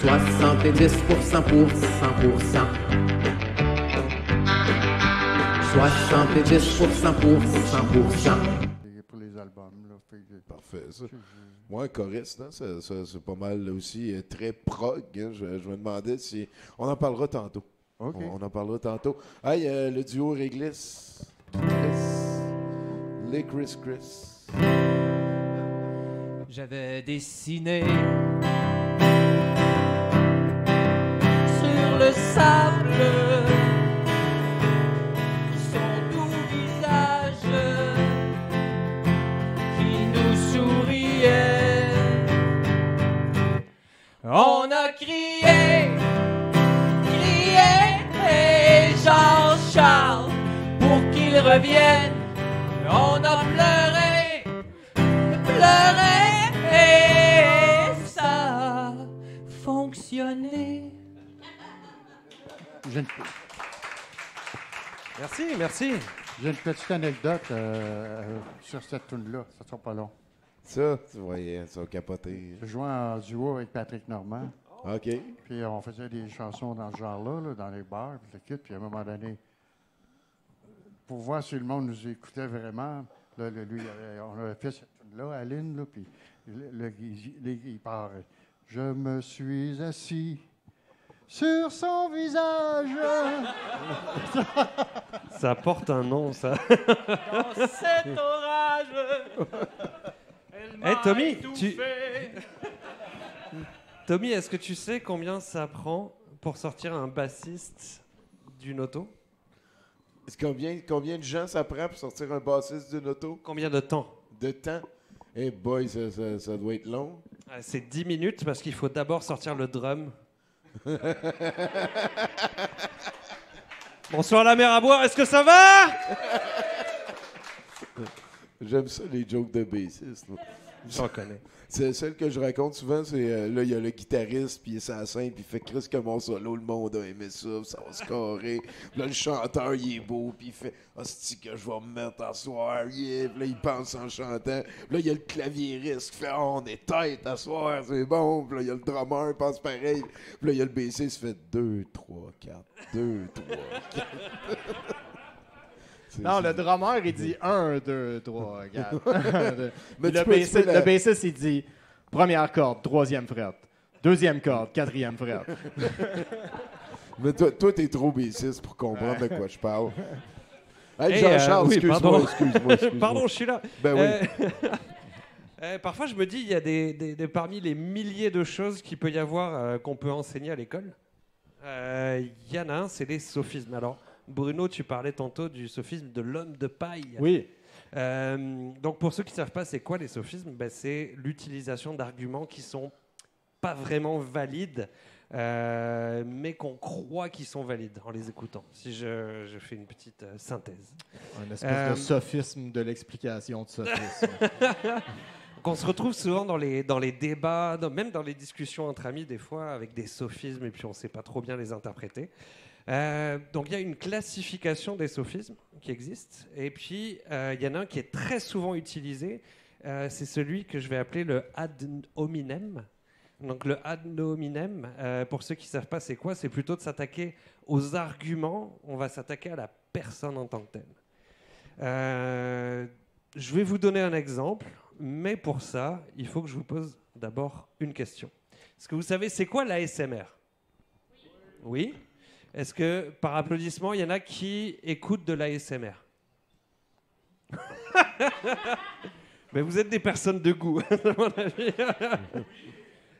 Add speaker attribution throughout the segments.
Speaker 1: 70% pour 100%. 70% pour 100%.
Speaker 2: Pour les albums. Là,
Speaker 3: parfait, ça. Moi, choriste, hein, c'est pas mal aussi très prog. Hein, je me demandais si... On en parlera tantôt.
Speaker 2: Okay.
Speaker 3: On en parlera tantôt. Hey, le duo Réglisse. Les Chris.
Speaker 4: J'avais dessiné sur le sable son doux visage qui nous souriait. On a crié Jean-Charles pour qu'il revienne. On a pleuré et ça a fonctionné.
Speaker 5: Merci.
Speaker 2: J'ai une petite anecdote sur cette tune-là. Ça ne sera pas long.
Speaker 3: Ça, tu voyais, ça a capoté.
Speaker 2: Je jouais en duo avec Patrick Normand.
Speaker 3: OK.
Speaker 2: Puis on faisait des chansons dans ce genre-là, là, dans les bars, puis à un moment donné, pour voir si le monde nous écoutait vraiment, là, lui, on avait fait cette tune-là, Aline, là, puis il part. Je me suis assis sur son visage.
Speaker 5: Ça porte un nom, ça.
Speaker 4: Dans cet orage, elle m'a étouffé.
Speaker 5: Tommy, est-ce que tu sais combien ça prend pour sortir un bassiste d'une auto?
Speaker 3: Combien de gens ça prend pour sortir un bassiste d'une auto?
Speaker 5: Combien de temps?
Speaker 3: De temps? Eh boy, ça doit être long.
Speaker 5: C'est 10 minutes parce qu'il faut d'abord sortir le drum. Bonsoir la mer à boire, est-ce que ça va?
Speaker 3: J'aime ça, les jokes de bassiste.
Speaker 5: J'en connais.
Speaker 3: C'est celle que je raconte souvent, c'est là, il y a le guitariste, puis il est sur la scène, puis il fait Chris que mon solo, le monde a aimé ça, ça va se carrer. Puis là, le chanteur, il est beau, puis il fait hostie que je vais me mettre à soir, yeah. Puis là, il pense en chantant. Puis là, il y a le claviériste qui fait on est tête à soir, c'est bon. Puis là, il y a le drummer, il pense pareil. Puis là, il y a le bassiste qui fait 2, 3, 4, 2, 3, 4.
Speaker 6: Non, le drummer, il dit 1, 2, 3, 4.
Speaker 3: Mais
Speaker 6: le bassiste, il dit première corde, troisième fret. Deuxième corde, quatrième fret.
Speaker 3: Mais toi, t'es trop bassiste pour comprendre de quoi je parle. Hey,
Speaker 5: Hey,
Speaker 3: Jean-Charles,
Speaker 5: oui,
Speaker 3: excuse-moi.
Speaker 5: Pardon, je suis là.
Speaker 3: Ben oui.
Speaker 5: Parfois, je me dis, il y a parmi les milliers de choses qu'il peut y avoir qu'on peut enseigner à l'école. Il y en a un, c'est les sophismes. Alors, Bruno, tu parlais tantôt du sophisme de l'homme de paille.
Speaker 6: Oui.
Speaker 5: Donc, pour ceux qui ne savent pas, c'est quoi les sophismes? C'est l'utilisation d'arguments qui ne sont pas vraiment valides, mais qu'on croit qu'ils sont valides en les écoutant. Si je fais une petite synthèse.
Speaker 6: Un espèce de sophisme de l'explication de sophisme.
Speaker 5: On se retrouve souvent dans les débats, même dans les discussions entre amis, des fois, avec des sophismes, et puis on ne sait pas trop bien les interpréter. Donc il y a une classification des sophismes qui existe, et puis il y en a un qui est très souvent utilisé, c'est celui que je vais appeler le ad hominem. Donc le ad hominem, pour ceux qui ne savent pas c'est quoi, c'est plutôt de s'attaquer aux arguments, on va s'attaquer à la personne en tant que telle. Je vais vous donner un exemple, mais pour ça, il faut que je vous pose d'abord une question. Est-ce que vous savez c'est quoi l'ASMR? Oui. Est-ce que, par applaudissement, il y en a qui écoutent de l'ASMR? Mais vous êtes des personnes de goût, à mon avis.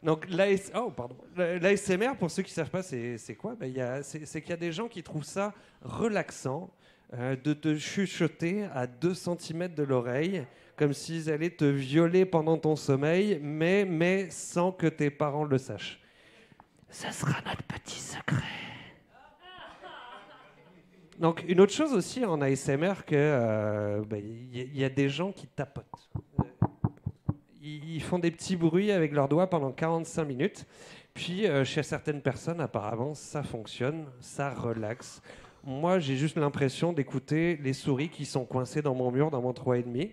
Speaker 5: Donc, l'ASMR, pour ceux qui ne savent pas, c'est quoi? C'est qu'il y a des gens qui trouvent ça relaxant de te chuchoter à 2 cm de l'oreille, comme s'ils allaient te violer pendant ton sommeil, mais sans que tes parents le sachent. Ce sera notre petit secret. Donc, une autre chose aussi en ASMR, il y a des gens qui tapotent. Ils font des petits bruits avec leurs doigts pendant 45 minutes. Puis, chez certaines personnes, apparemment, ça fonctionne, ça relaxe. Moi, j'ai juste l'impression d'écouter les souris qui sont coincées dans mon mur, dans mon 3,5.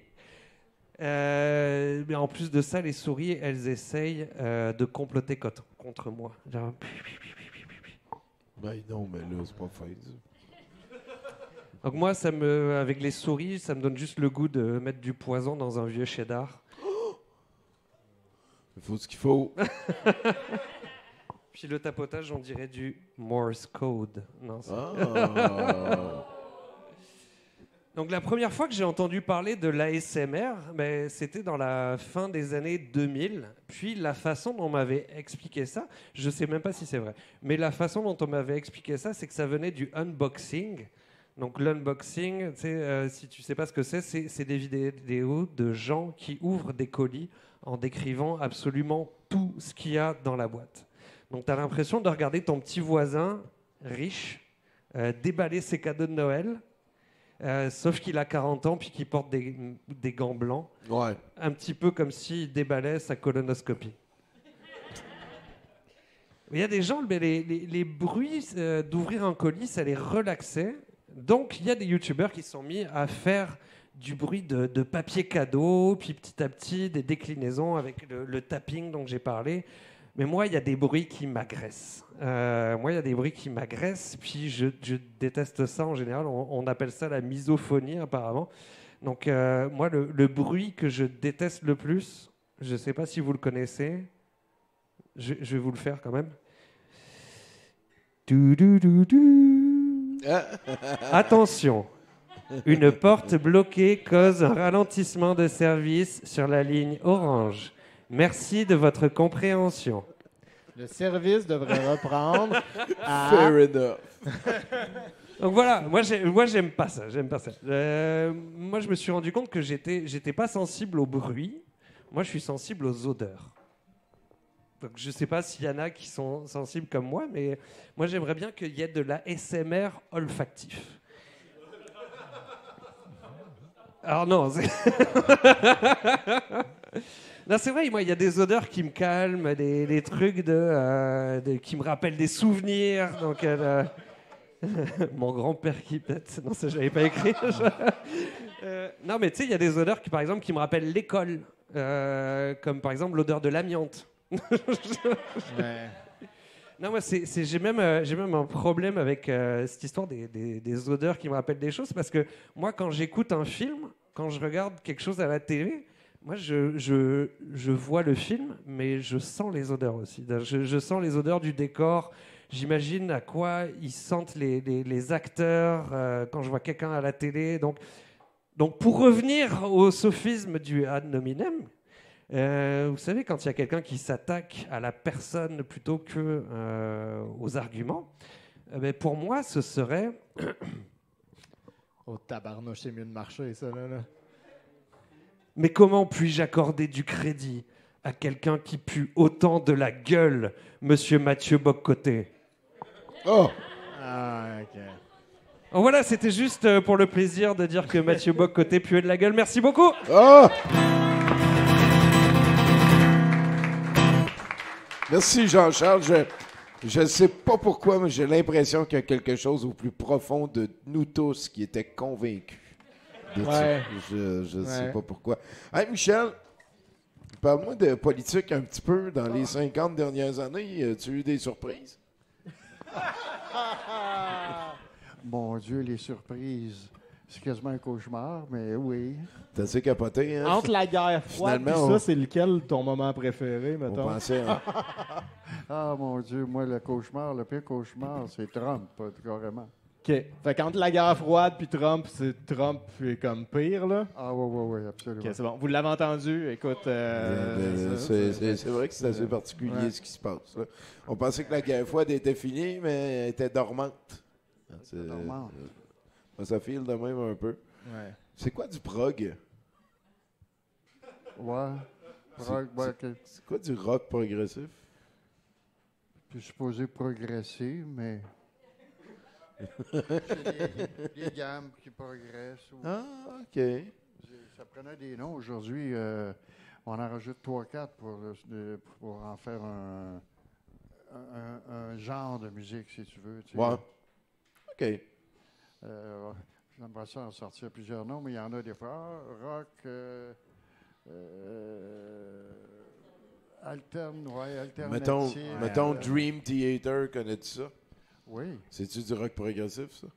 Speaker 5: Mais en plus de ça, les souris, elles essayent de comploter contre moi. Genre,
Speaker 3: Ben non, mais là, c'est pas fait. Ça.
Speaker 5: donc moi, avec les souris, ça me donne juste le goût de mettre du poison dans un vieux cheddar.
Speaker 3: Il faut ce qu'il faut.
Speaker 5: Puis le tapotage, on dirait du Morse code. Non,
Speaker 3: Ah.
Speaker 5: Donc la première fois que j'ai entendu parler de l'ASMR, c'était dans la fin des années 2000. Puis la façon dont on m'avait expliqué ça, je ne sais même pas si c'est vrai, mais la façon dont on m'avait expliqué ça, c'est que ça venait du unboxing. Donc l'unboxing, si tu ne sais pas ce que c'est des vidéos de gens qui ouvrent des colis en décrivant absolument tout ce qu'il y a dans la boîte. Donc tu as l'impression de regarder ton petit voisin riche déballer ses cadeaux de Noël. Sauf qu'il a 40 ans puis qu'il porte des gants blancs.
Speaker 3: Ouais.
Speaker 5: Un petit peu comme s'il déballait sa colonoscopie. Il y a des gens, les bruits d'ouvrir un colis, ça les relaxait. Donc, il y a des youtubeurs qui se sont mis à faire du bruit de papier cadeau, puis petit à petit, des déclinaisons avec le tapping dont j'ai parlé. Mais moi, il y a des bruits qui m'agressent. Puis je déteste ça en général. On appelle ça la misophonie, apparemment. Donc, moi, le bruit que je déteste le plus, je ne sais pas si vous le connaissez. Je vais vous le faire quand même. Attention, une porte bloquée cause un ralentissement de service sur la ligne orange. Merci de votre compréhension.
Speaker 6: Le service devrait reprendre à...
Speaker 3: Fair enough.
Speaker 5: Donc voilà, moi j'aime pas ça. Moi je me suis rendu compte que j'étais pas sensible au bruit. Moi je suis sensible aux odeurs. Donc je sais pas s'il y en a qui sont sensibles comme moi, mais moi j'aimerais bien qu'il y ait de la SMR olfactif. Alors non, non, c'est vrai, moi, il y a des odeurs qui me calment, des trucs qui me rappellent des souvenirs. Donc, mon grand-père qui pète. Non, ça, je l'avais pas écrit. Non, mais tu sais, il y a des odeurs qui, par exemple, qui me rappellent l'école. Comme, par exemple, l'odeur de l'amiante.
Speaker 6: Ouais.
Speaker 5: Non, moi, j'ai même un problème avec cette histoire des odeurs qui me rappellent des choses. Parce que moi, quand j'écoute un film, quand je regarde quelque chose à la télé, moi, je vois le film, mais je sens les odeurs aussi. Je sens les odeurs du décor. J'imagine à quoi ils sentent les acteurs quand je vois quelqu'un à la télé. Donc, pour revenir au sophisme du ad hominem, vous savez, quand il y a quelqu'un qui s'attaque à la personne plutôt que aux arguments, pour moi, ce serait...
Speaker 6: Oh, tabarnouche, c'est mieux de marcher, ça, là.
Speaker 5: Mais comment puis-je accorder du crédit à quelqu'un qui pue autant de la gueule, monsieur Mathieu Boccoté?
Speaker 3: Oh!
Speaker 6: Ah, OK.
Speaker 5: Oh, voilà, c'était juste pour le plaisir de dire que Mathieu Boccoté puait de la gueule. Merci beaucoup!
Speaker 3: Oh! Merci Jean-Charles. Je ne sais pas pourquoi, mais j'ai l'impression qu'il y a quelque chose au plus profond de nous tous qui était convaincu.
Speaker 6: Ouais.
Speaker 3: Je ne sais pas pourquoi. Hey Michel, parle-moi de politique un petit peu. Dans les 50 dernières années, as-tu eu des surprises?
Speaker 2: Mon Dieu, les surprises. C'est quasiment un cauchemar, mais oui.
Speaker 3: T'as assez capoté, hein?
Speaker 6: Entre la guerre froide et
Speaker 3: Finalement,
Speaker 6: ça, c'est lequel ton moment préféré,
Speaker 3: On
Speaker 6: mettons?
Speaker 3: pensait... hein?
Speaker 2: Ah, mon Dieu, moi, le pire cauchemar, c'est Trump, carrément.
Speaker 6: OK. Fait qu'entre la guerre froide puis Trump, c'est Trump est comme pire, là.
Speaker 2: Ah, oui, absolument.
Speaker 6: OK, c'est bon. Vous l'avez entendu? Écoute...
Speaker 3: c'est vrai que c'est assez particulier ce qui se passe. Là. On pensait que la guerre froide était finie, mais elle était dormante. C'est
Speaker 2: dormante.
Speaker 3: Ça file de même un peu.
Speaker 6: Ouais.
Speaker 3: C'est quoi du prog?
Speaker 2: Ouais.
Speaker 3: C'est quoi du rock progressif?
Speaker 2: Je suis supposé progresser, mais... les gammes qui progressent.
Speaker 3: Ah, OK.
Speaker 2: Ça prenait des noms. Aujourd'hui, on en rajoute 3-4 pour en faire un genre de musique, si tu veux. Tu sais.
Speaker 3: Ouais. OK.
Speaker 2: J'aimerais ça en sortir plusieurs noms, mais il y en a des fois. Rock, alternative.
Speaker 3: Mettons Dream Theater, connais-tu ça?
Speaker 2: Oui.
Speaker 3: C'est-tu du rock progressif, ça?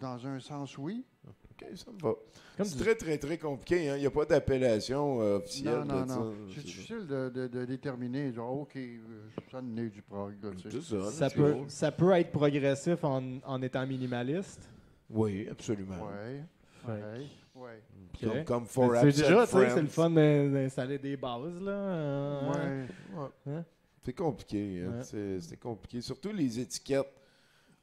Speaker 2: Dans un sens, oui.
Speaker 3: OK, ça me va.
Speaker 6: Comme
Speaker 3: C'est
Speaker 6: du-
Speaker 3: très, très, très compliqué. Hein? Il n'y a pas d'appellation officielle.
Speaker 2: Non.
Speaker 3: de ça.
Speaker 2: C'est difficile de déterminer. Genre, OK, ça n'est du prog. Là, tu sais.
Speaker 3: C'est ça.
Speaker 6: Ça
Speaker 3: c'est
Speaker 6: peut,
Speaker 3: drôle.
Speaker 6: ça peut être progressif en étant minimaliste.
Speaker 3: Oui, absolument.
Speaker 2: Ouais.
Speaker 3: Comme, comme
Speaker 6: Mais
Speaker 3: For
Speaker 6: c'est
Speaker 3: Absent
Speaker 6: déjà, tu sais,
Speaker 3: Friends.
Speaker 6: c'est le fun d'installer des bases, là.
Speaker 2: Ouais.
Speaker 3: C'est compliqué. Hein?
Speaker 6: Ouais.
Speaker 3: C'est compliqué. Surtout les étiquettes.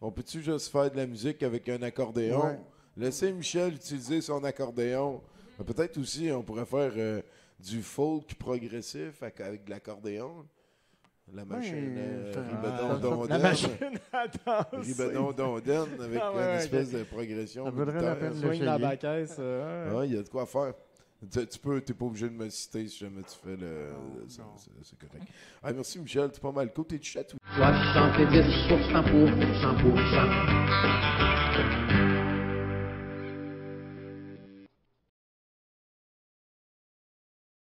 Speaker 3: On peut-tu juste faire de la musique avec un accordéon?
Speaker 2: Ouais.
Speaker 3: Laisser Michel utiliser son accordéon. Peut-être aussi, on pourrait faire du folk progressif avec de l'accordéon. La machine
Speaker 2: ça-
Speaker 3: Ribedon
Speaker 6: La
Speaker 3: Donden.
Speaker 6: machine à danser.
Speaker 3: Ribedon Donden avec
Speaker 6: Ah ouais,
Speaker 3: une
Speaker 6: ouais,
Speaker 3: espèce de progression.
Speaker 2: Ça vaudrait la
Speaker 3: militaire.
Speaker 2: peine.
Speaker 6: Swing dans la
Speaker 2: l'essayer.
Speaker 6: bacaisse.
Speaker 3: Ouais, il y a de quoi faire. T'es pas obligé de me citer si jamais tu fais le. C'est correct. Ah, merci Michel, t'es pas mal cool. T'es chatouillé.
Speaker 1: 70% pour 100%.